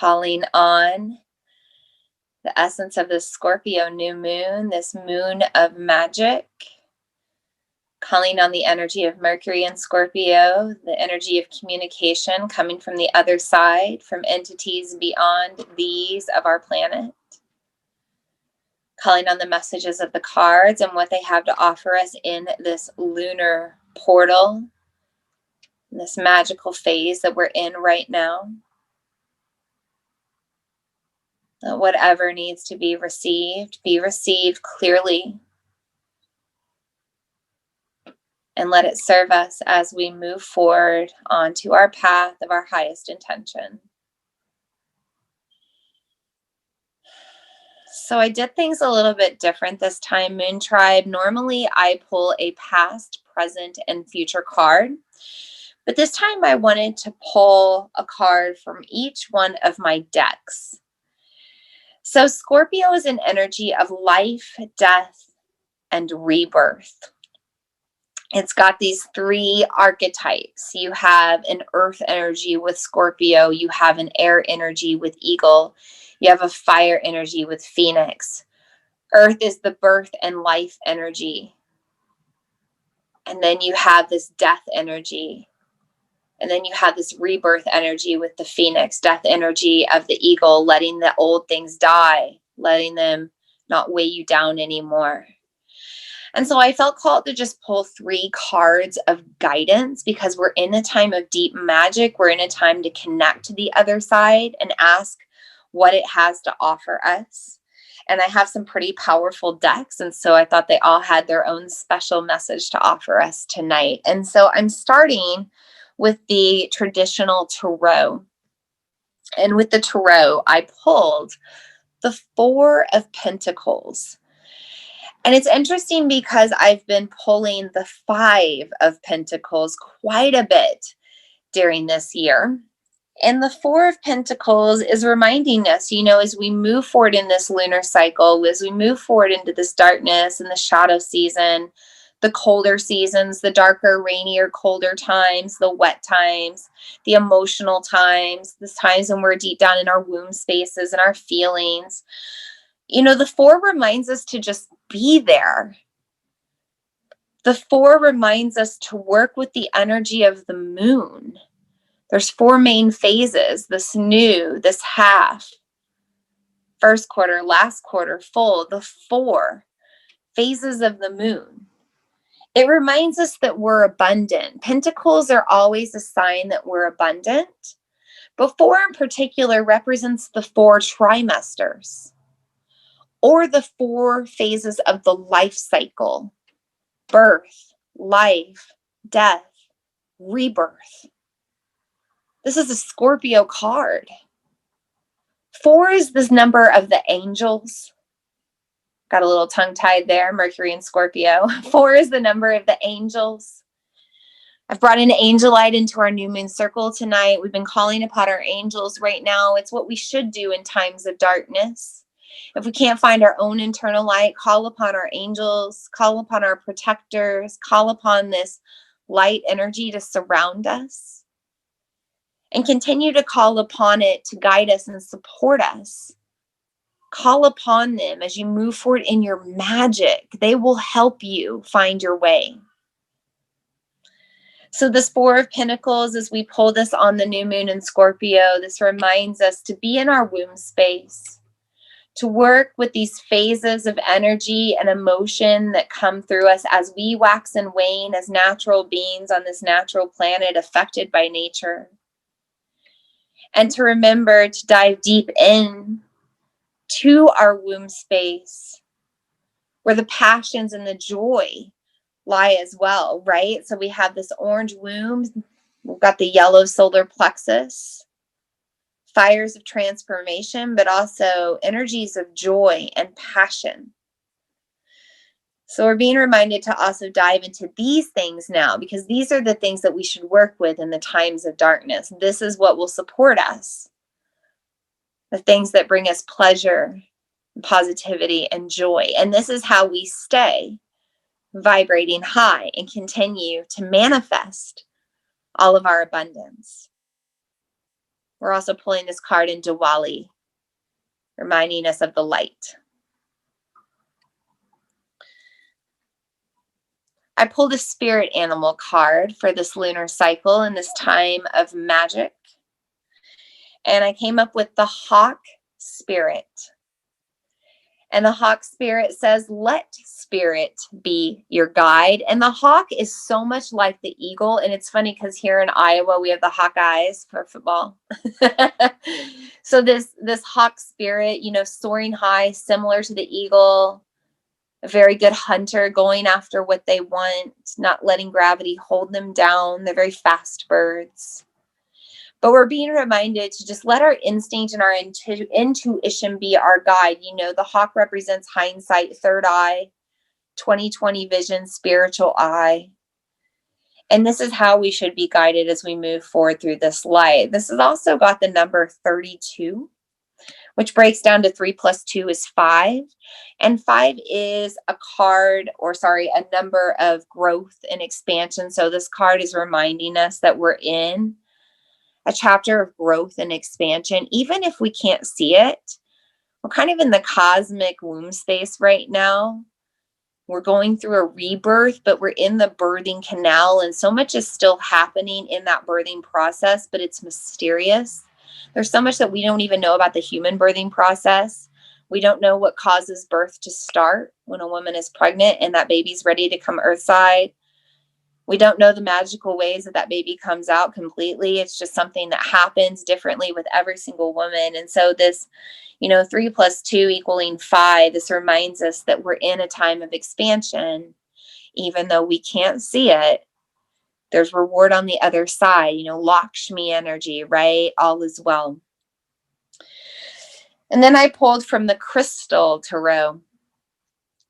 calling on the essence of this Scorpio new moon, this moon of magic, calling on the energy of Mercury and Scorpio, the energy of communication coming from the other side, from entities beyond these of our planet, calling on the messages of the cards and what they have to offer us in this lunar portal, this magical phase that we're in right now. Whatever needs to be received clearly, and let it serve us as we move forward onto our path of our highest intention. So I did things a little bit different this time, Moon Tribe. Normally I pull a past, present, and future card. But this time I wanted to pull a card from each one of my decks. So Scorpio is an energy of life, death, and rebirth. It's got these three archetypes. You have an earth energy with Scorpio. You have an air energy with Eagle. You have a fire energy with Phoenix. Earth is the birth and life energy. And then you have this death energy. And then you have this rebirth energy with the Phoenix, death energy of the Eagle, letting the old things die, letting them not weigh you down anymore. And so I felt called to just pull three cards of guidance because we're in a time of deep magic. We're in a time to connect to the other side and ask what it has to offer us. And I have some pretty powerful decks. And so I thought they all had their own special message to offer us tonight. And so I'm starting with the traditional tarot. And with the tarot, I pulled the Four of Pentacles. And it's interesting because I've been pulling the Five of Pentacles quite a bit during this year. And the Four of Pentacles is reminding us, as we move forward in this lunar cycle, as we move forward into this darkness and the shadow season, the colder seasons, the darker, rainier, colder times, the wet times, the emotional times, the times when we're deep down in our womb spaces and our feelings. The Four reminds us to just be there. The Four reminds us to work with the energy of the moon. There's four main phases: this new, this half, first quarter, last quarter, full, the four phases of the moon. It reminds us that we're abundant. Pentacles are always a sign that we're abundant, but four in particular represents the four trimesters, or the four phases of the life cycle: birth, life, death, rebirth. This is a Scorpio card. Four is this number of the angels. Got a little tongue-tied there, Mercury and Scorpio. Four is the number of the angels. I've brought an angelite into our new moon circle tonight. We've been calling upon our angels right now. It's what we should do in times of darkness. If we can't find our own internal light, call upon our angels, call upon our protectors, call upon this light energy to surround us, and continue to call upon it to guide us and support us. Call upon them as you move forward in your magic. They will help you find your way. So this Four of Pentacles, as we pull this on the new moon in Scorpio, this reminds us to be in our womb space, to work with these phases of energy and emotion that come through us as we wax and wane as natural beings on this natural planet affected by nature. And to remember to dive deep in to our womb space, where the passions and the joy lie as well, right? So we have this orange womb, we've got the yellow solar plexus, fires of transformation, but also energies of joy and passion. So we're being reminded to also dive into these things now, because these are the things that we should work with in the times of darkness. This is what will support us. The things that bring us pleasure, positivity, and joy. And this is how we stay vibrating high and continue to manifest all of our abundance. We're also pulling this card in Diwali, reminding us of the light. I pulled a spirit animal card for this lunar cycle and this time of magic. And I came up with the hawk spirit. And the hawk spirit says, let spirit be your guide. And the hawk is so much like the eagle. And it's funny because here in Iowa, we have the Hawkeyes for football. So this hawk spirit, soaring high, similar to the eagle, a very good hunter, going after what they want, not letting gravity hold them down. They're very fast birds. But we're being reminded to just let our instinct and our intuition be our guide. The hawk represents hindsight, third eye, 20/20 vision, spiritual eye. And this is how we should be guided as we move forward through this life. This has also got the number 32, which breaks down to 3 + 2 is 5. And 5 is a number of growth and expansion. So this card is reminding us that we're in a chapter of growth and expansion. Even if we can't see it, we're kind of in the cosmic womb space right now. We're going through a rebirth, but we're in the birthing canal, and so much is still happening in that birthing process, but it's mysterious. There's so much that we don't even know about the human birthing process. We don't know what causes birth to start when a woman is pregnant and that baby's ready to come earthside. We don't know the magical ways that baby comes out completely. It's just something that happens differently with every single woman. And so this, 3 + 2 = 5, this reminds us that we're in a time of expansion. Even though we can't see it, there's reward on the other side, Lakshmi energy, right? All is well. And then I pulled from the crystal tarot,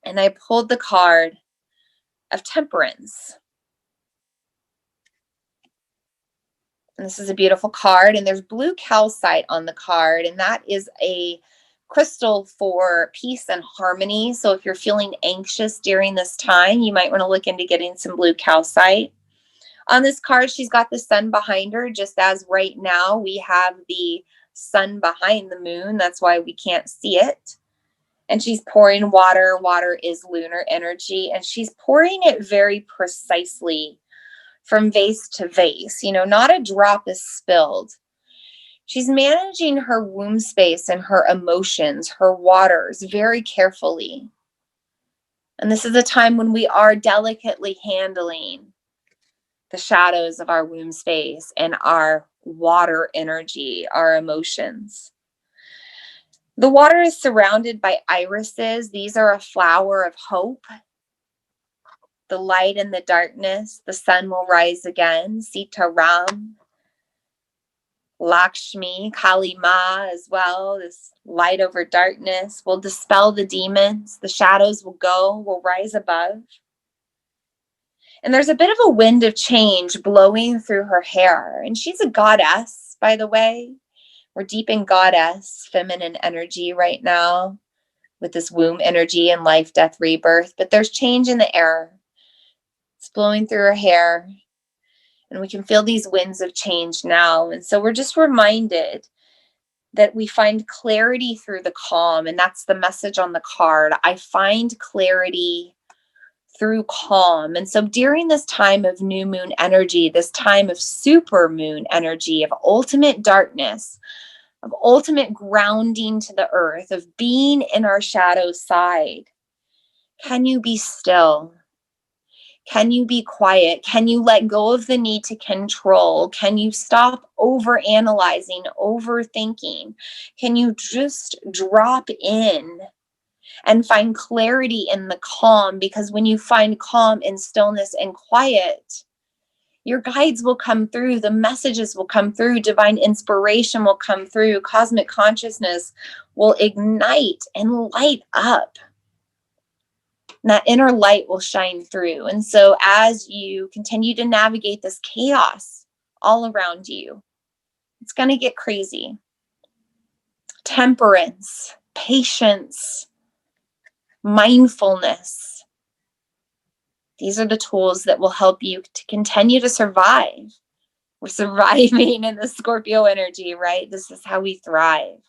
and I pulled the card of temperance. And this is a beautiful card, and there's blue calcite on the card, and that is a crystal for peace and harmony. So if you're feeling anxious during this time, you might want to look into getting some blue calcite. On this card, she's got the sun behind her, just as right now we have the sun behind the moon. That's why we can't see it. And she's pouring water. Water is lunar energy, and she's pouring it very precisely from vase to vase. Not a drop is spilled. She's managing her womb space and her emotions, her waters very carefully. And this is a time when we are delicately handling the shadows of our womb space and our water energy, our emotions. The water is surrounded by irises. These are a flower of hope. The light and the darkness, the sun will rise again. Sita Ram, Lakshmi, Kali Ma as well. This light over darkness will dispel the demons. The shadows will go, will rise above. And there's a bit of a wind of change blowing through her hair. And she's a goddess, by the way. We're deep in goddess, feminine energy right now with this womb energy and life, death, rebirth. But there's change in the air. It's blowing through her hair, and we can feel these winds of change now. And so we're just reminded that we find clarity through the calm, and that's the message on the card. I find clarity through calm. And so during this time of new moon energy, this time of super moon energy, of ultimate darkness, of ultimate grounding to the earth, of being in our shadow side, can you be still? Can you be quiet? Can you let go of the need to control? Can you stop overanalyzing, overthinking? Can you just drop in and find clarity in the calm? Because when you find calm and stillness and quiet, your guides will come through, the messages will come through, divine inspiration will come through, cosmic consciousness will ignite and light up. And that inner light will shine through. And so as you continue to navigate this chaos all around you, it's going to get crazy. Temperance, patience, mindfulness. These are the tools that will help you to continue to survive We're surviving in the Scorpio energy, right? This is how we thrive.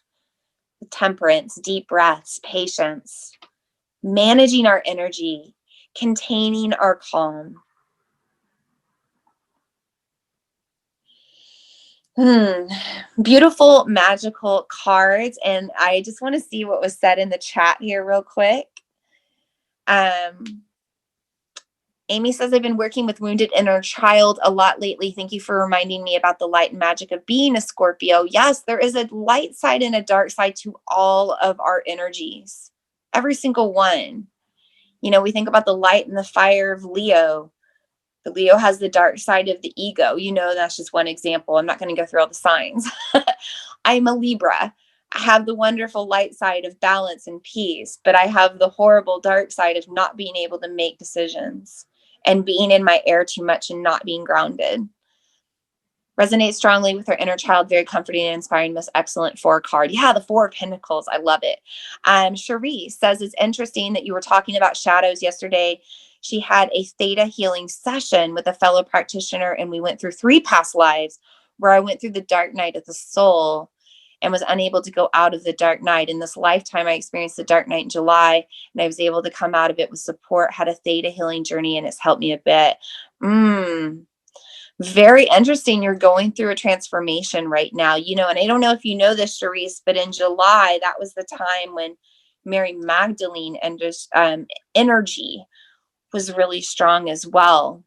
Temperance, deep breaths, patience, managing our energy, containing our calm. Beautiful, magical cards. And I just want to see what was said in the chat here real quick. Amy says, I've been working with wounded inner child a lot lately. Thank you for reminding me about the light and magic of being a Scorpio. Yes, there is a light side and a dark side to all of our energies, every single one. You know, we think about the light and the fire of Leo. The Leo has the dark side of the ego. You know, that's just one example. I'm not going to go through all the signs. I'm a Libra. I have the wonderful light side of balance and peace, but I have the horrible dark side of not being able to make decisions and being in my air too much and not being grounded. Resonates strongly with her inner child. Very comforting and inspiring. Most excellent 4 card. Yeah, the 4 of Pentacles. I love it. Cherie says, it's interesting that you were talking about shadows yesterday. She had a theta healing session with a fellow practitioner, and we went through 3 past lives where I went through the dark night of the soul and was unable to go out of the dark night. In this lifetime, I experienced the dark night in July, and I was able to come out of it with support, had a theta healing journey, and it's helped me a bit. Very interesting. You're going through a transformation right now, you know, and I don't know if you know this, Charisse, but in July, that was the time when Mary Magdalene and just energy was really strong as well,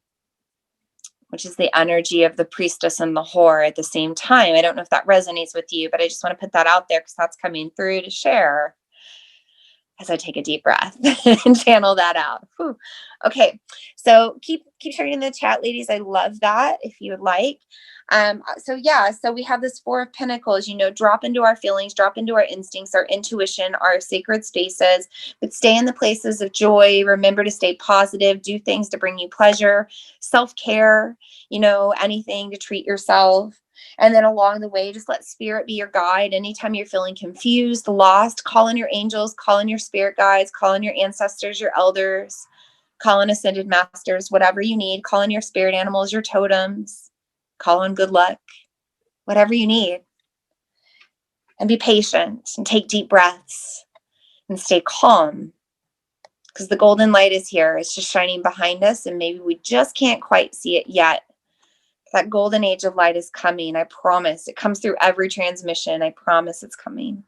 which is the energy of the priestess and the whore at the same time. I don't know if that resonates with you, but I just want to put that out there because that's coming through to share as I take a deep breath and channel that out. Whew. Okay. So keep sharing in the chat, ladies. I love that if you would like. So we have this 4 of Pentacles, you know, drop into our feelings, drop into our instincts, our intuition, our sacred spaces, but stay in the places of joy. Remember to stay positive, do things to bring you pleasure, self-care, you know, anything to treat yourself. And then along the way, just let spirit be your guide. Anytime you're feeling confused, lost, call in your angels, call in your spirit guides, call in your ancestors, your elders, call in ascended masters, whatever you need. Call in your spirit animals, your totems, call in good luck, whatever you need. And be patient and take deep breaths and stay calm because the golden light is here. It's just shining behind us and maybe we just can't quite see it yet. That golden age of light is coming. I promise. It comes through every transmission. I promise it's coming.